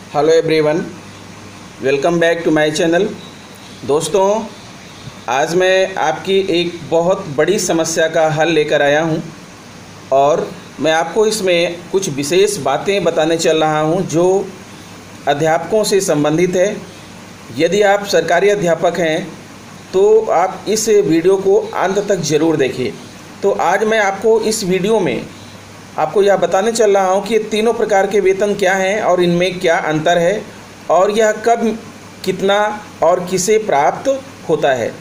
Hello everyone, welcome back to my channel. दोस्तों, आज मैं आपकी एक बहुत बड़ी समस्या का हल लेकर आया हूं और मैं आपको इसमें कुछ विशेष बातें बताने चल रहा हूं जो अध्यापकों से संबंधित है। यदि आप सरकारी अध्यापक हैं तो आप इस वीडियो को अंत तक ज़रूर देखिए। तो आज मैं आपको इस वीडियो में आपको यह बताने चल रहा हूं कि ये तीनों प्रकार के वेतन क्या हैं और इनमें क्या अंतर है और यह कब, कितना और किसे प्राप्त होता है।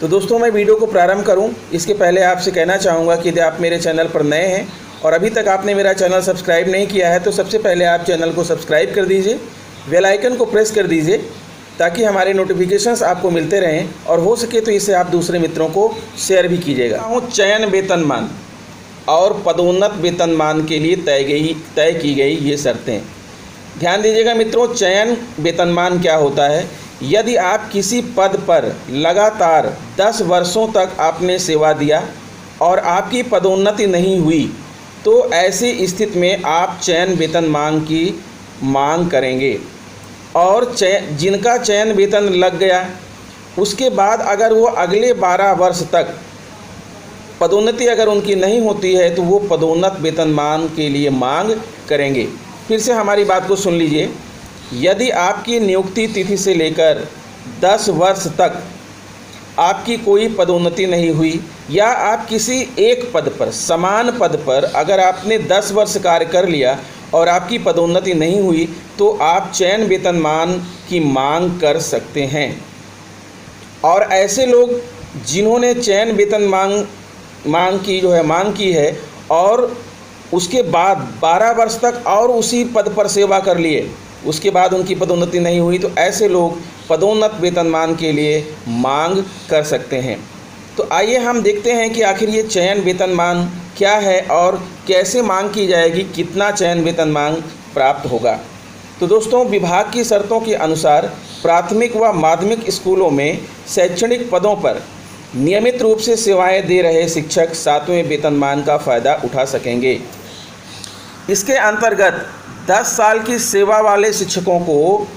तो दोस्तों, मैं वीडियो को प्रारंभ करूं इसके पहले आपसे कहना चाहूँगा कि यदि आप मेरे चैनल पर नए हैं और अभी तक आपने मेरा चैनल सब्सक्राइब नहीं किया है तो सबसे पहले आप चैनल को सब्सक्राइब कर दीजिए, बेल आइकन को प्रेस कर दीजिए ताकि हमारे नोटिफिकेशंस आपको मिलते रहें और हो सके तो इसे आप दूसरे मित्रों को शेयर भी कीजिएगा। चयन वेतनमान और पदोन्नत वेतनमान के लिए तय की गई ये शर्तें। ध्यान दीजिएगा मित्रों, चयन वेतनमान क्या होता है। यदि आप किसी पद पर लगातार 10 वर्षों तक आपने सेवा दिया और आपकी पदोन्नति नहीं हुई तो ऐसी स्थिति में आप चयन वेतनमान की मांग करेंगे। और जिनका चयन वेतन लग गया उसके बाद अगर वो अगले 12 वर्ष तक पदोन्नति अगर उनकी नहीं होती है तो वो पदोन्नत वेतनमान के लिए मांग करेंगे। फिर से हमारी बात को सुन लीजिए। यदि आपकी नियुक्ति तिथि से लेकर 10 वर्ष तक आपकी कोई पदोन्नति नहीं हुई या आप किसी एक पद पर, समान पद पर अगर आपने 10 वर्ष कार्य कर लिया और आपकी पदोन्नति नहीं हुई तो आप चयन वेतनमान की मांग कर सकते हैं। और ऐसे लोग जिन्होंने चयन वेतन मांग की है और उसके बाद 12 वर्ष तक और उसी पद पर सेवा कर लिए, उसके बाद उनकी पदोन्नति नहीं हुई तो ऐसे लोग पदोन्नत वेतनमान के लिए मांग कर सकते हैं। तो आइए हम देखते हैं कि आखिर ये चयन वेतनमान क्या है और कैसे मांग की जाएगी, कितना चयन वेतनमान प्राप्त होगा। तो दोस्तों, विभाग की शर्तों के अनुसार प्राथमिक व माध्यमिक स्कूलों में शैक्षणिक पदों पर नियमित रूप से सेवाएं दे रहे शिक्षक 7वें वेतनमान का फ़ायदा उठा सकेंगे। इसके अंतर्गत 10 साल की सेवा वाले शिक्षकों को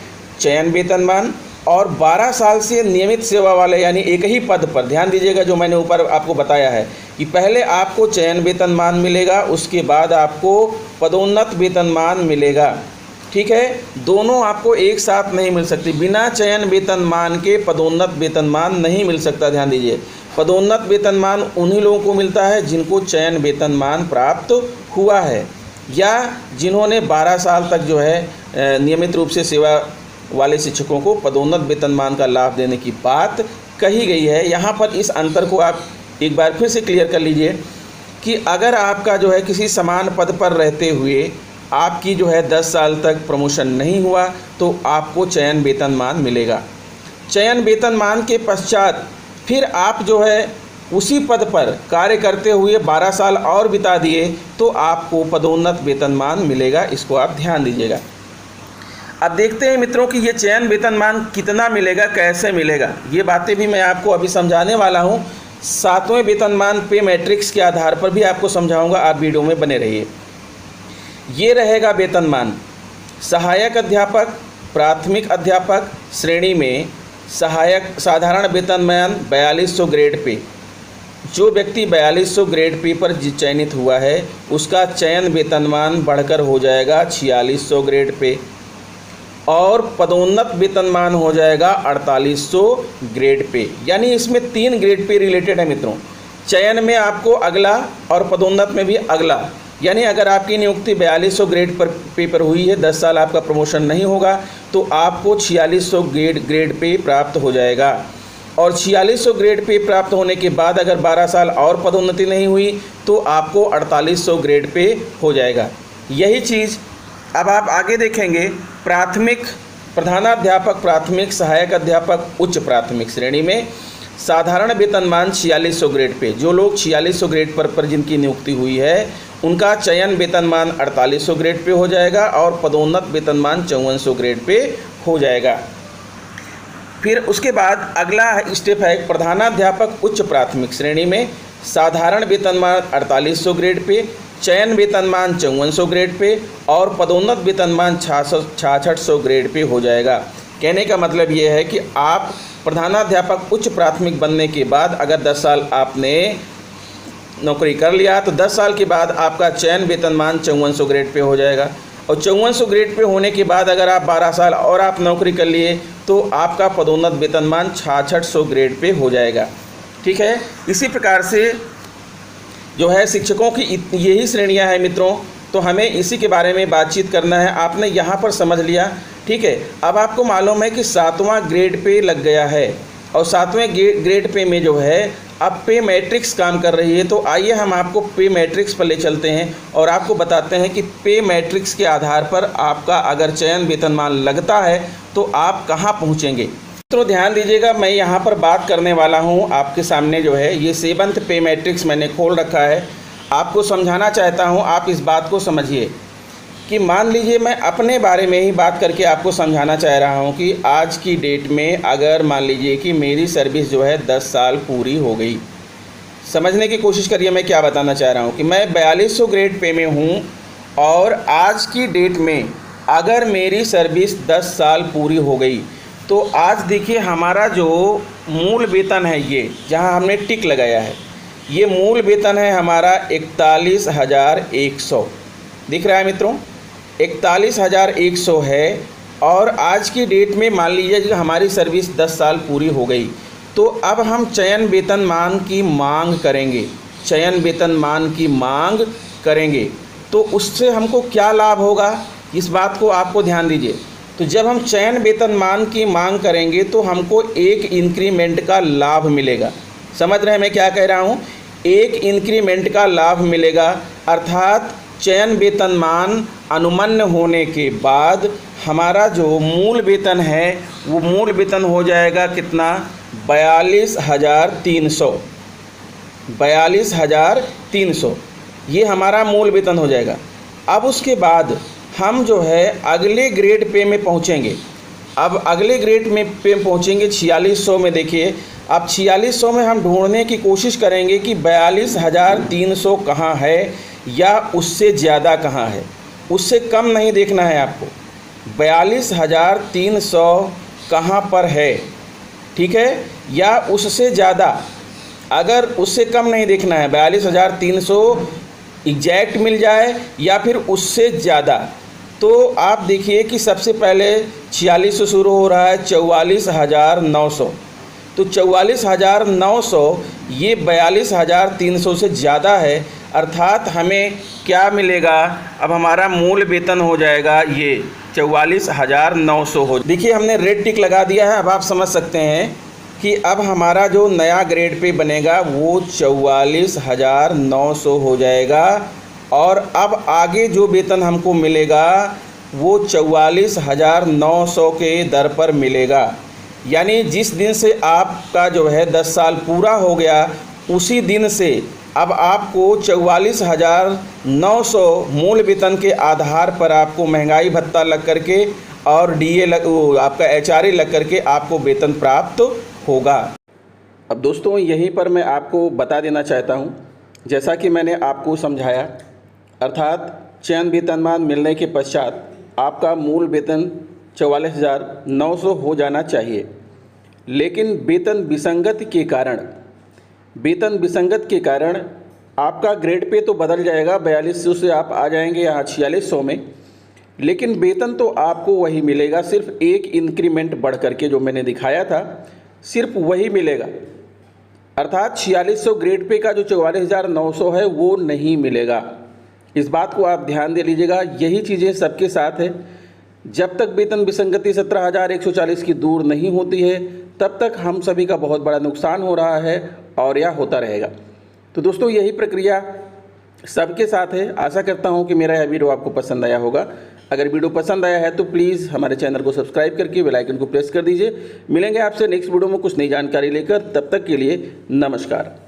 चयन वेतनमान और 12 साल से नियमित सेवा वाले यानी एक ही पद पर, ध्यान दीजिएगा जो मैंने ऊपर आपको बताया है कि पहले आपको चयन वेतनमान मिलेगा, उसके बाद आपको पदोन्नत वेतनमान मिलेगा। ठीक है, दोनों आपको एक साथ नहीं मिल सकती। बिना चयन वेतनमान के पदोन्नत वेतनमान नहीं मिल सकता। ध्यान दीजिए, पदोन्नत वेतनमान उन्हीं लोगों को मिलता है जिनको चयन वेतनमान प्राप्त हुआ है या जिन्होंने 12 साल तक नियमित रूप से सेवा वाले शिक्षकों को पदोन्नत वेतनमान का लाभ देने की बात कही गई है। यहाँ पर इस अंतर को आप एक बार फिर से क्लियर कर लीजिए कि अगर आपका किसी समान पद पर रहते हुए आपकी 10 साल तक प्रमोशन नहीं हुआ तो आपको चयन वेतनमान मिलेगा। चयन वेतनमान के पश्चात फिर आप उसी पद पर कार्य करते हुए 12 साल और बिता दिए तो आपको पदोन्नत वेतनमान मिलेगा। इसको आप ध्यान दीजिएगा। अब देखते हैं मित्रों कि ये चयन वेतनमान कितना मिलेगा, कैसे मिलेगा। ये बातें भी मैं आपको अभी समझाने वाला हूँ। 7वें वेतनमान पे मैट्रिक्स के आधार पर भी आपको समझाऊँगा, आप वीडियो में बने रहिए। ये रहेगा वेतनमान। सहायक अध्यापक, प्राथमिक अध्यापक श्रेणी में साधारण वेतनमान 4200 ग्रेड पे। जो व्यक्ति 4200 ग्रेड पे पर चयनित हुआ है उसका चयन वेतनमान बढ़कर हो जाएगा 4600 ग्रेड पे और पदोन्नत वेतनमान हो जाएगा 4800 ग्रेड पे। यानी इसमें 3 ग्रेड पे रिलेटेड है मित्रों। चयन में आपको अगला और पदोन्नत में भी अगला। यानी अगर आपकी नियुक्ति 4200 ग्रेड पर हुई है, 10 साल आपका प्रमोशन नहीं होगा तो आपको 4600 ग्रेड पे प्राप्त हो जाएगा। और 4600 ग्रेड पे प्राप्त होने के बाद अगर 12 साल और पदोन्नति नहीं हुई तो आपको 4800 ग्रेड पे हो जाएगा। यही चीज़ अब आप आगे देखेंगे। प्राथमिक प्रधानाध्यापक, प्राथमिक सहायक अध्यापक उच्च प्राथमिक श्रेणी में साधारण वेतनमान 4600 ग्रेड पे। जो लोग 4600 ग्रेड पर जिनकी नियुक्ति हुई है उनका चयन वेतनमान 4800 ग्रेड पे हो जाएगा और पदोन्नत वेतनमान 5400 ग्रेड पे हो जाएगा। फिर उसके बाद अगला स्टेप है प्रधानाध्यापक उच्च प्राथमिक श्रेणी में साधारण वेतनमान 4800 ग्रेड पे, चयन वेतनमान 5400 ग्रेड पे और पदोन्नत वेतनमान 6600 ग्रेड पे हो जाएगा। कहने का मतलब ये है कि आप प्रधानाध्यापक उच्च प्राथमिक बनने के बाद अगर 10 साल आपने नौकरी कर लिया तो 10 साल के बाद आपका चयन वेतनमान 5400 ग्रेड पे हो जाएगा और 5400 ग्रेड पे होने के बाद अगर आप 12 साल और आप नौकरी कर लिए तो आपका पदोन्नत वेतनमान 6600 ग्रेड पे हो जाएगा। ठीक है, इसी प्रकार से जो है शिक्षकों की यही श्रेणियां हैं मित्रों, तो हमें इसी के बारे में बातचीत करना है। आपने यहाँ पर समझ लिया, ठीक है। अब आपको मालूम है कि 7वां ग्रेड पे लग गया है और 7वें ग्रेड पे में जो है अब पे मैट्रिक्स काम कर रही है। तो आइए हम आपको पे मैट्रिक्स पर ले चलते हैं और आपको बताते हैं कि पे मैट्रिक्स के आधार पर आपका अगर चयन वेतनमान लगता है तो आप कहाँ पहुँचेंगे। तो ध्यान दीजिएगा, मैं यहाँ पर बात करने वाला हूँ आपके सामने जो है ये 7th पे मैट्रिक्स मैंने खोल रखा है। आपको समझाना चाहता हूँ, आप इस बात को समझिए कि मान लीजिए मैं अपने बारे में ही बात करके आपको समझाना चाह रहा हूँ कि आज की डेट में अगर मान लीजिए कि मेरी सर्विस जो है 10 साल पूरी हो गई। समझने की कोशिश करिए मैं क्या बताना चाह रहा हूँ कि मैं 4200 ग्रेड पे में हूँ और आज की डेट में अगर मेरी सर्विस 10 साल पूरी हो गई तो आज देखिए हमारा जो मूल वेतन है, ये जहाँ हमने टिक लगाया है, ये मूल वेतन है हमारा 41,100 दिख रहा है मित्रों, 41,100 है। और आज की डेट में मान लीजिए कि हमारी सर्विस 10 साल पूरी हो गई तो अब हम चयन वेतनमान की मांग करेंगे, चयन वेतनमान की मांग करेंगे तो उससे हमको क्या लाभ होगा, इस बात को आपको ध्यान दीजिए। तो जब हम चयन वेतनमान की मांग करेंगे तो हमको एक इंक्रीमेंट का लाभ मिलेगा। समझ रहे हैं मैं क्या कह रहा हूँ, एक इंक्रीमेंट का लाभ मिलेगा, अर्थात चयन वेतनमान अनुमन्य होने के बाद हमारा जो मूल वेतन है वो मूल वेतन हो जाएगा कितना, 42,300, 42,300 ये हमारा मूल वेतन हो जाएगा। अब उसके बाद हम जो है अगले ग्रेड पे में पहुंचेंगे। अब अगले ग्रेड में पे पहुंचेंगे 4600 में। देखिए अब 4600 में हम ढूंढने की कोशिश करेंगे कि 42,300 कहाँ है या उससे ज़्यादा कहाँ है, उससे कम नहीं देखना है आपको, 42,300 कहाँ पर है, ठीक है, या उससे ज़्यादा। अगर उससे कम नहीं देखना है, 42,300 एग्जैक्ट मिल जाए या फिर उससे ज़्यादा, तो आप देखिए कि सबसे पहले 46 से शुरू हो रहा है 44,900, तो 44,900 ये 42,300 से ज़्यादा है, अर्थात हमें क्या मिलेगा, अब हमारा मूल वेतन हो जाएगा ये 44,900 हो। देखिए हमने रेड टिक लगा दिया है। अब आप समझ सकते हैं कि अब हमारा जो नया ग्रेड पे बनेगा वो 44,900 हो जाएगा और अब आगे जो वेतन हमको मिलेगा वो 44,900 के दर पर मिलेगा। यानी जिस दिन से आपका जो है 10 साल पूरा हो गया उसी दिन से अब आपको 44,900 मूल वेतन के आधार पर आपको महंगाई भत्ता लग करके और डीए आपका एचआरए लग करके आपको वेतन प्राप्त होगा। अब दोस्तों यहीं पर मैं आपको बता देना चाहता हूं, जैसा कि मैंने आपको समझाया, अर्थात चयन वेतनमान मिलने के पश्चात आपका मूल वेतन 44,900 हो जाना चाहिए, लेकिन वेतन विसंगत के कारण आपका ग्रेड पे तो बदल जाएगा, 4200 से आप आ जाएंगे यहाँ 4600 में, लेकिन वेतन तो आपको वही मिलेगा, सिर्फ एक इंक्रीमेंट बढ़ करके जो मैंने दिखाया था सिर्फ वही मिलेगा। अर्थात 4600 ग्रेड पे का जो 44,900 है वो नहीं मिलेगा। इस बात को आप ध्यान दे लीजिएगा। यही चीज़ें सबके साथ है। जब तक वेतन विसंगति 17,140 की दूर नहीं होती है तब तक हम सभी का बहुत बड़ा नुकसान हो रहा है और यह होता रहेगा। तो दोस्तों यही प्रक्रिया सबके साथ है। आशा करता हूं कि मेरा यह वीडियो आपको पसंद आया होगा। अगर वीडियो पसंद आया है तो प्लीज़ हमारे चैनल को सब्सक्राइब करके बेल आइकन को प्रेस कर दीजिए। मिलेंगे आपसे नेक्स्ट वीडियो में कुछ नई जानकारी लेकर, तब तक के लिए नमस्कार।